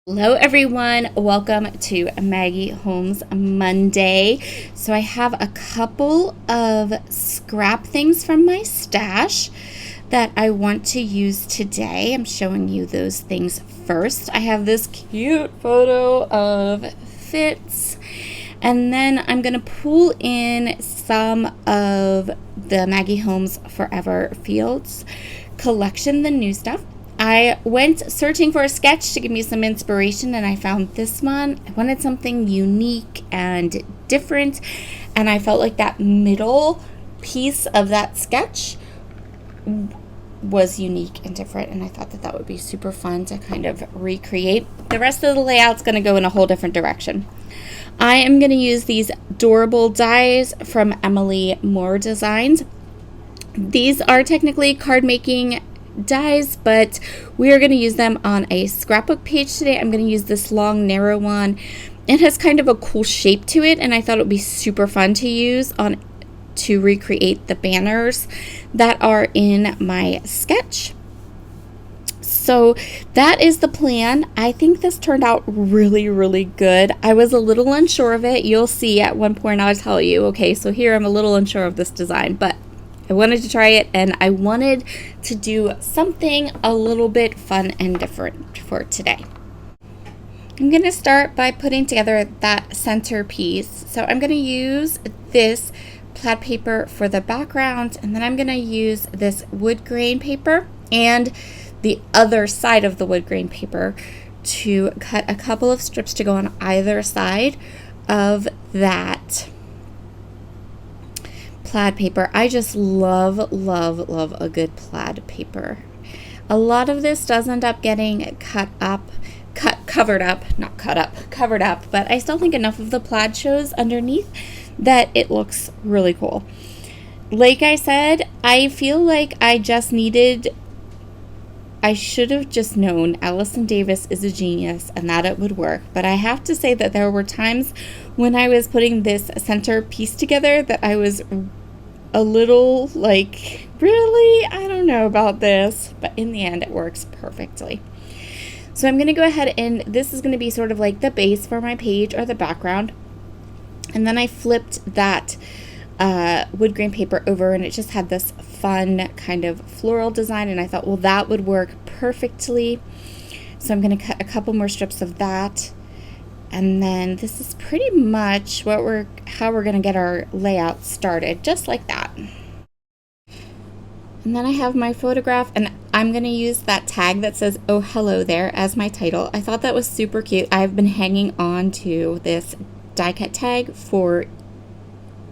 Hello everyone, welcome to Maggie Holmes Monday. So I have a couple of scrap things from my stash that I want to use today. I'm showing you those things first. I have this cute photo of Fitz, and then I'm going to pull in some of the Maggie Holmes Forever Fields collection, the new stuff. I went searching for a sketch to give me some inspiration, and I found this one. I wanted something unique and different, and I felt like that middle piece of that sketch was unique and different, and I thought that that would be super fun to kind of recreate. The rest of the layout's going to go in a whole different direction. I am going to use these adorable dies from Emily Moore Designs. These are technically card making dies, but we are going to use them on a scrapbook page today. I'm going to use this long narrow one. It has kind of a cool shape to it, and I thought it would be super fun to use on to recreate the banners that are in my sketch. So that is the plan. I think this turned out really good. I was a little unsure of it. You'll see at one point I'll tell you, okay, so here I'm a little unsure of this design, but I wanted to try it, and I wanted to do something a little bit fun and different for today. I'm going to start by putting together that centerpiece. So I'm going to use this plaid paper for the background, and then I'm going to use this wood grain paper and the other side of the wood grain paper to cut a couple of strips to go on either side of that plaid paper. I just love a good plaid paper. A lot of this does end up getting covered up, but I still think enough of the plaid shows underneath that it looks really cool. Like I said, I feel like I should have just known Allison Davis is a genius and that it would work. But I have to say that there were times when I was putting this center piece together that I was a little like, really? I don't know about this. But in the end, it works perfectly. So I'm going to go ahead, and this is going to be sort of like the base for my page or the background. And then I flipped that wood grain paper over, and it just had this fun kind of floral design, and I thought, well, that would work perfectly. So I'm going to cut a couple more strips of that, and then this is pretty much how we're going to get our layout started, just like that. And then I have my photograph, and I'm going to use that tag that says "Oh hello there" as my title. I thought that was super cute. I've been hanging on to this die cut tag for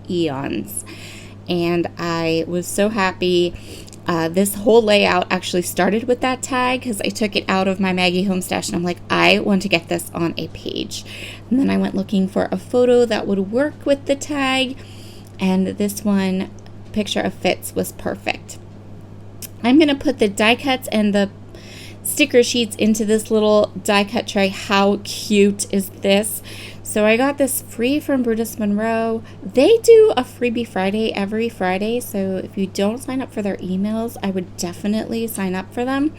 eons, and I was so happy. This whole layout actually started with that tag because I took it out of my Maggie Home stash, and I'm like, I want to get this on a page. And then I went looking for a photo that would work with the tag, and this one picture of Fitz was perfect. I'm going to put the die cuts and the sticker sheets into this little die cut tray. How cute is this? So I got this free from Brutus Monroe. They do a freebie Friday every Friday, so if you don't sign up for their emails, I would definitely sign up for them.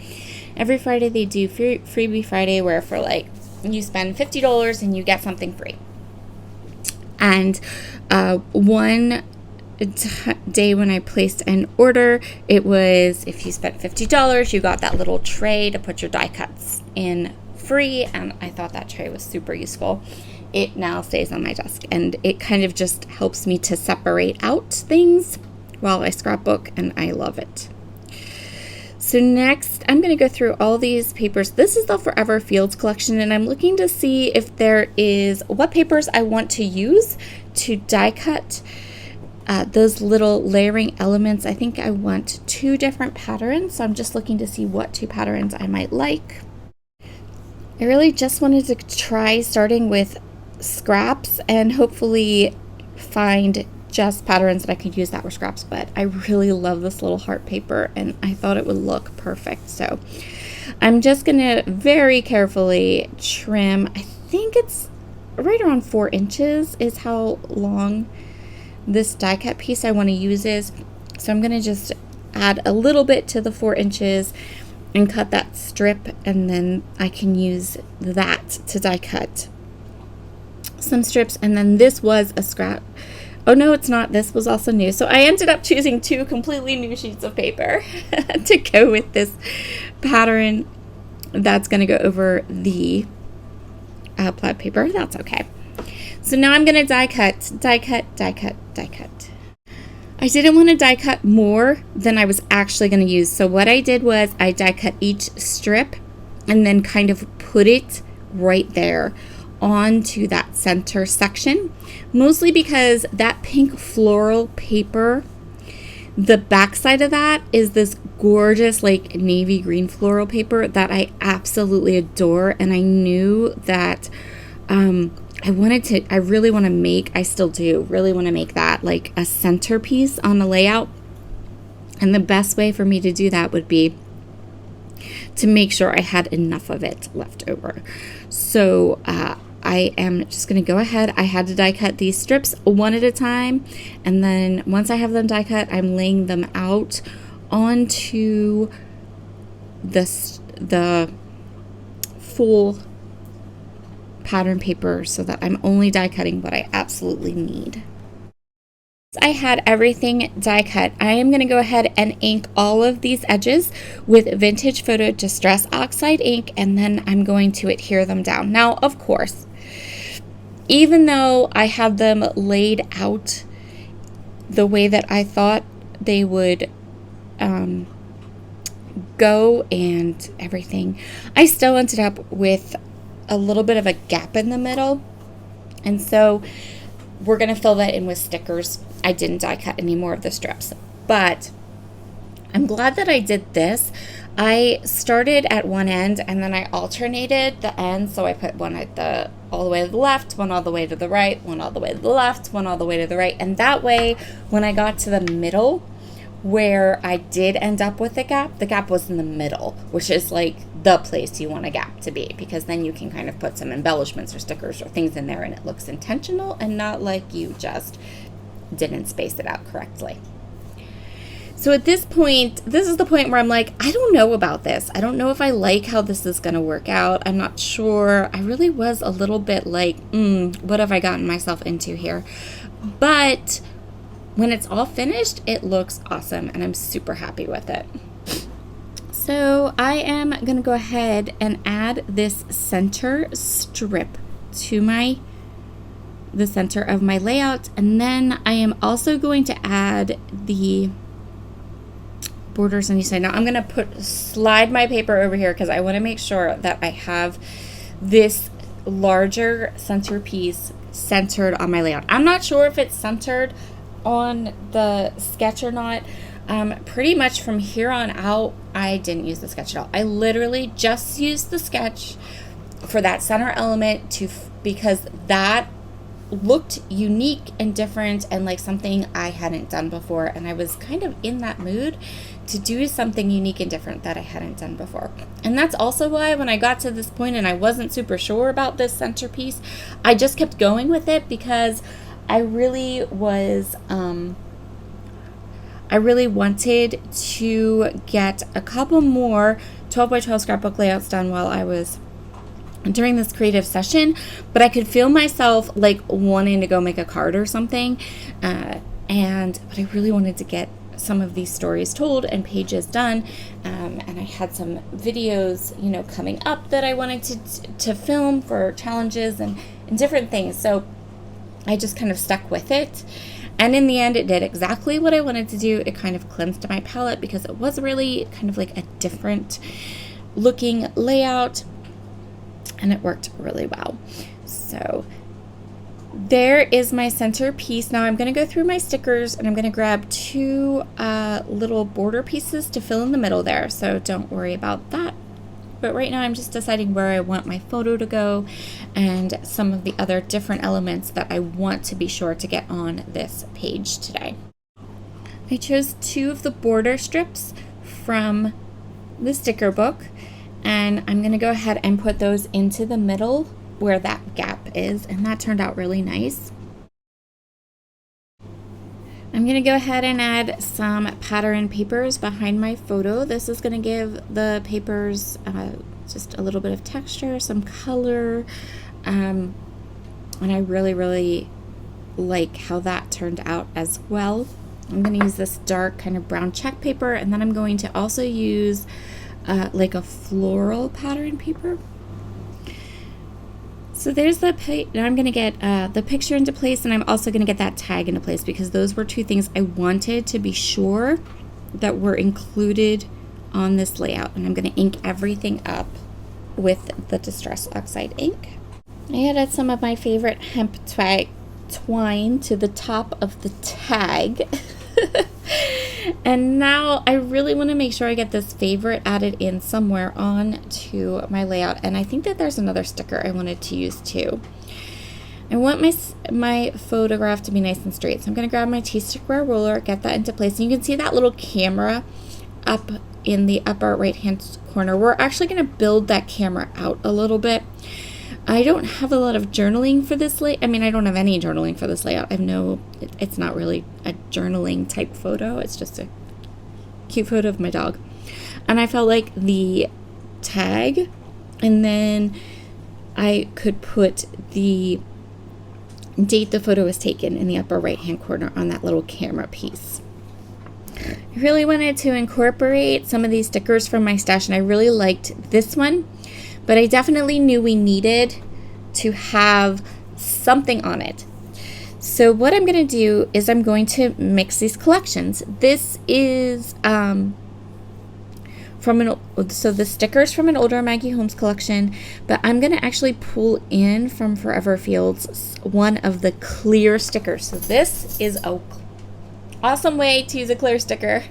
Every Friday they do freebie Friday, where for like you spend $50 and you get something free. And one day when I placed an order, it was if you spent $50, you got that little tray to put your die cuts in free, and I thought that tray was super useful. It now stays on my desk, and it kind of just helps me to separate out things while I scrapbook, and I love it. So next, I'm going to go through all these papers. This is the Forever Fields collection, and I'm looking to see if there is what papers I want to use to die cut those little layering elements. I think I want 2 different patterns, so I'm just looking to see what 2 patterns I might like. I really just wanted to try starting with scraps and hopefully find just patterns that I could use that were scraps, but I really love this little heart paper, and I thought it would look perfect. So I'm just gonna very carefully trim. I think it's right around 4 inches is how long this die cut piece I want to use is. So I'm gonna just add a little bit to the 4 inches and cut that strip, and then I can use that to die cut some strips. And then this was a scrap. Oh no, it's not. This was also new. So I ended up choosing 2 completely new sheets of paper to go with this pattern that's going to go over the plaid paper. That's okay. So now I'm going to die cut, die cut, die cut, die cut. I didn't want to die cut more than I was actually going to use. So what I did was I die cut each strip and then kind of put it right there onto that center section, mostly because that pink floral paper, the backside of that is this gorgeous like navy green floral paper that I absolutely adore, and I knew that I really want to make, I still do really want to make that like a centerpiece on the layout. And the best way for me to do that would be to make sure I had enough of it left over. So I am just going to go ahead. I had to die cut these strips one at a time. And then once I have them die cut, I'm laying them out onto the full pattern paper so that I'm only die cutting what I absolutely need. I had everything die cut. I am going to go ahead and ink all of these edges with Vintage Photo Distress Oxide ink, and then I'm going to adhere them down. Now, of course, even though I had them laid out the way that I thought they would go and everything, I still ended up with a little bit of a gap in the middle, and so we're going to fill that in with stickers. I didn't die cut any more of the strips, but I'm glad that I did this. I started at one end and then I alternated the ends. So I put one at all the way to the left, one all the way to the right, one all the way to the left, one all the way to the right. And that way, when I got to the middle where I did end up with the gap was in the middle, which is like the place you want a gap to be, because then you can kind of put some embellishments or stickers or things in there and it looks intentional and not like you just didn't space it out correctly. So at this point, this is the point where I'm like, I don't know about this. I don't know if I like how this is going to work out. I'm not sure. I really was a little bit like, what have I gotten myself into here? But when it's all finished, it looks awesome and I'm super happy with it. So I am going to go ahead and add this center strip to the center of my layout, and then I am also going to add the borders on each side. Now I'm going to slide my paper over here because I want to make sure that I have this larger centerpiece centered on my layout. I'm not sure if it's centered on the sketch or not. Pretty much from here on out, I didn't use the sketch at all. I literally just used the sketch for that center element because that looked unique and different and like something I hadn't done before, and I was kind of in that mood to do something unique and different that I hadn't done before. And that's also why when I got to this point and I wasn't super sure about this centerpiece, I just kept going with it because I really was I really wanted to get a couple more 12 by 12 scrapbook layouts done while I was during this creative session, but I could feel myself like wanting to go make a card or something, but I really wanted to get some of these stories told and pages done, and I had some videos, coming up that I wanted to film for challenges and different things, so I just kind of stuck with it, and in the end it did exactly what I wanted to do. It kind of cleansed my palette because it was really kind of like a different looking layout, and it worked really well. So there is my centerpiece. Now I'm going to go through my stickers and I'm going to grab 2 little border pieces to fill in the middle there, so don't worry about that. But right now I'm just deciding where I want my photo to go and some of the other different elements that I want to be sure to get on this page today. I chose 2 of the border strips from the sticker book, and I'm going to go ahead and put those into the middle where that gap is, and that turned out really nice. I'm going to go ahead and add some pattern papers behind my photo. This is going to give the papers just a little bit of texture, some color, and I really, really like how that turned out as well. I'm going to use this dark kind of brown check paper, and then I'm going to also use like a floral pattern paper. So there's the now I'm going to get the picture into place, and I'm also going to get that tag into place because those were two things I wanted to be sure that were included on this layout. And I'm going to ink everything up with the Distress Oxide ink. I added some of my favorite hemp twine to the top of the tag. And now I really want to make sure I get this favorite added in somewhere on to my layout. And I think that there's another sticker I wanted to use too. I want my photograph to be nice and straight. So I'm going to grab my T-square ruler, get that into place. And you can see that little camera up in the upper right hand corner. We're actually going to build that camera out a little bit. I don't have a lot of journaling for this layout. I mean, I don't have any journaling for this layout. It's not really a journaling type photo. It's just a cute photo of my dog. And I felt like the tag, and then I could put the date the photo was taken in the upper right hand corner on that little camera piece. I really wanted to incorporate some of these stickers from my stash, and I really liked this one. But I definitely knew we needed to have something on it. So what I'm going to do is I'm going to mix these collections. This is so the stickers from an older Maggie Holmes collection, but I'm going to actually pull in from Forever Fields one of the clear stickers. So this is a awesome way to use a clear sticker.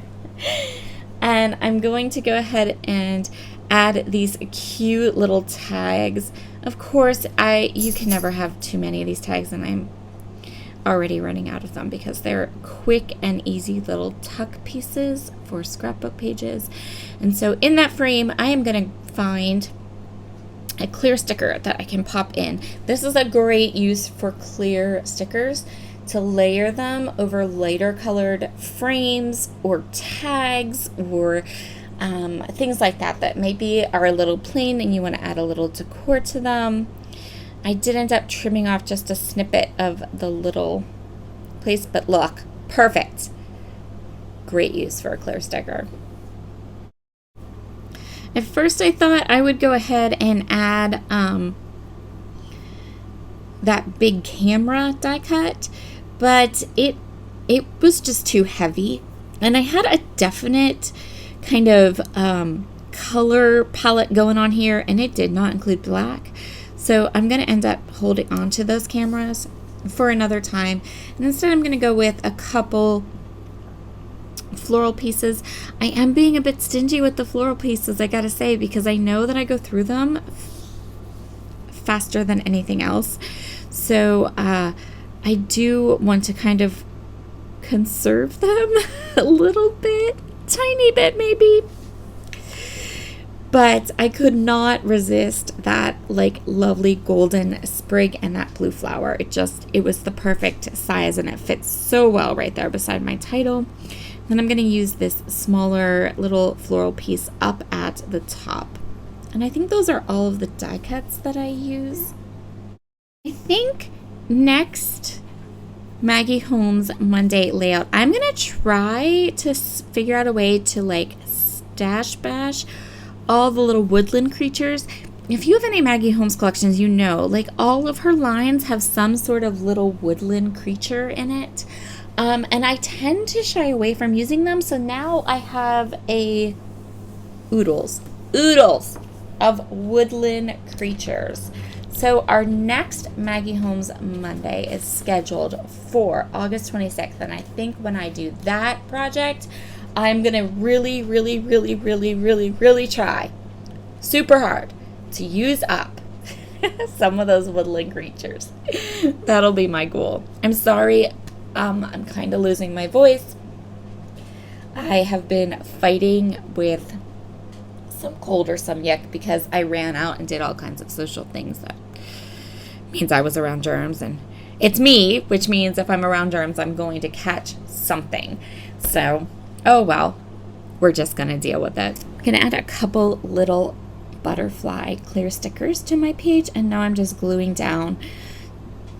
And I'm going to go ahead and add these cute little tags. Of course, you can never have too many of these tags, and I'm already running out of them because they're quick and easy little tuck pieces for scrapbook pages. And so in that frame, I am going to find a clear sticker that I can pop in. This is a great use for clear stickers, to layer them over lighter colored frames or tags or things like that maybe are a little plain and you want to add a little decor to them. I did end up trimming off just a snippet of the little place, but look, perfect. Great use for a clear sticker. At first I thought I would go ahead and add that big camera die cut, but it was just too heavy, and I had a definite kind of color palette going on here, and it did not include black. So I'm going to end up holding on to those cameras for another time, and instead I'm going to go with a couple floral pieces. I am being a bit stingy with the floral pieces, I gotta say, because I know that I go through them faster than anything else. So I do want to kind of conserve them a little bit, tiny bit maybe. But I could not resist that like lovely golden sprig and that blue flower. It was the perfect size, and it fits so well right there beside my title. Then I'm going to use this smaller little floral piece up at the top. And I think those are all of the die cuts that I use. I think next Maggie Holmes Monday layout, I'm going to try to figure out a way to like stash bash all the little woodland creatures. If you have any Maggie Holmes collections, you know, like all of her lines have some sort of little woodland creature in it. And I tend to shy away from using them. So now I have a oodles of woodland creatures. So our next Maggie Holmes Monday is scheduled for August 26th. And I think when I do that project, I'm going to really try super hard to use up some of those woodland creatures. That'll be my goal. I'm sorry. I'm kind of losing my voice. I have been fighting with some cold or some yuck because I ran out and did all kinds of social things. That means I was around germs and It's me, which means if I'm around germs, I'm going to catch something. So, oh well, we're just going to deal with it. I'm going to add a couple little butterfly clear stickers to my page, and now I'm just gluing down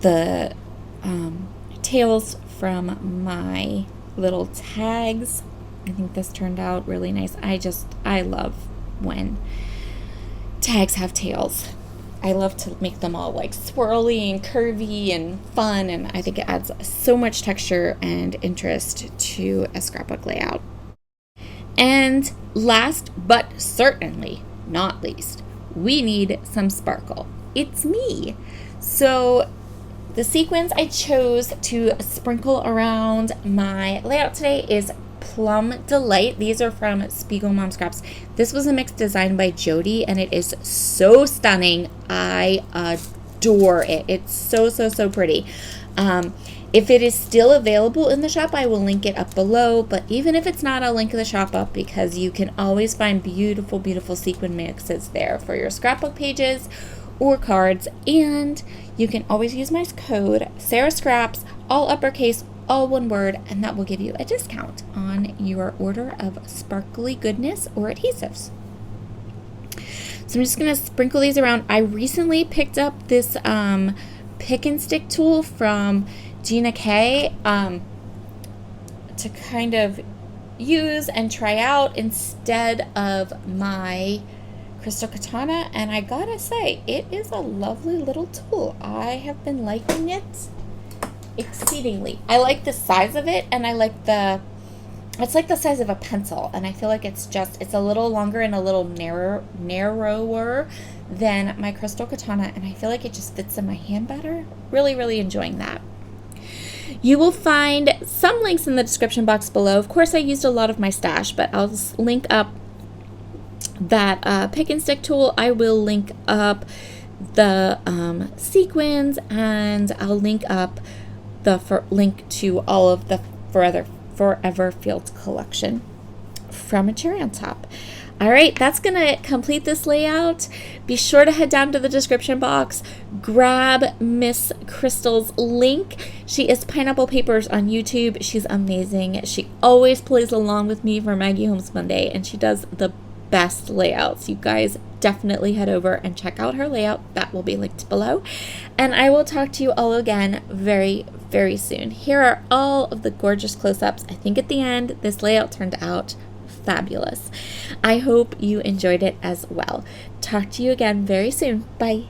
the tails from my little tags. I think this turned out really nice. I love when tags have tails. I love to make them all like swirly and curvy and fun, and I think it adds so much texture and interest to a scrapbook layout. And last but certainly not least, we need some sparkle. It's me. So the sequins I chose to sprinkle around my layout today is Plum Delight. These are from Spiegel Mom Scraps. This was a mix designed by Jody, and it is so stunning. I adore it. It's so pretty. If it is still available in the shop, I will link it up below, but even if it's not, I'll link the shop up because you can always find beautiful sequin mixes there for your scrapbook pages or cards, and you can always use my code Sarah Scraps, all uppercase, all one word, and that will give you a discount on your order of sparkly goodness or adhesives. So I'm just going to sprinkle these around. I recently picked up this pick and stick tool from Gina K to kind of use and try out instead of my crystal katana, and I gotta say, it is a lovely little tool. I have been liking it exceedingly. I like the size of it, and I like it's like the size of a pencil, and I feel like it's a little longer and a little narrower than my crystal katana, and I feel like it just fits in my hand better. Really enjoying that. You will find some links in the description box below. Of course, I used a lot of my stash, but I'll just link up that pick and stick tool. I will link up the sequins, and I'll link up the link to all of the Forever Fields collection from A Cherry on Top. All right, that's going to complete this layout. Be sure to head down to the description box, grab Miss Crystal's link. She is Pineapple Papers on YouTube. She's amazing. She always plays along with me for Maggie Holmes Monday, and she does the best layouts. You guys definitely head over and check out her layout. That will be linked below. And I will talk to you all again very soon. Here are all of the gorgeous close-ups. I think at the end, this layout turned out fabulous. I hope you enjoyed it as well. Talk to you again very soon. Bye.